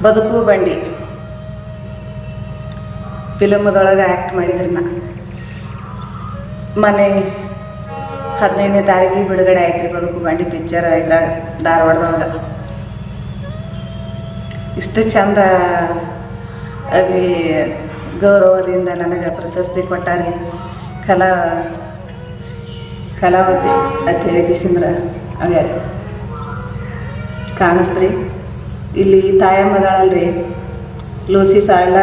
ಬದುಕು ಬಂಡಿ ಫಿಲಮ್ದೊಳಗೆ ಆ್ಯಕ್ಟ್ ಮಾಡಿದ್ರಿ ನಾ. ಮನೆ 15ನೇ ತಾರೀಕಿಗೆ ಬಿಡುಗಡೆ ಆಯ್ತು ರೀ ಬದುಕು ಬಂಡಿ ಪಿಕ್ಚರ್ ಇದ್ರಾಗ ಧಾರವಾಡದೊಳಗೆ. ಇಷ್ಟು ಚಂದ ಗೌರವದಿಂದ ನನಗೆ ಪ್ರಶಸ್ತಿ ಕೊಟ್ಟಾರೆ ಕಲಾವತಿ ಅಂಥೇಳಿ ಕಿಶಂದ್ರ ಆಗ್ಯಾರ. ಕಾಣಿಸ್ತ್ರಿ ಇಲ್ಲಿ ತಾಯಮ್ಮದಾಳಲ್ರಿ ಲೂಸಿ ಸಾಳ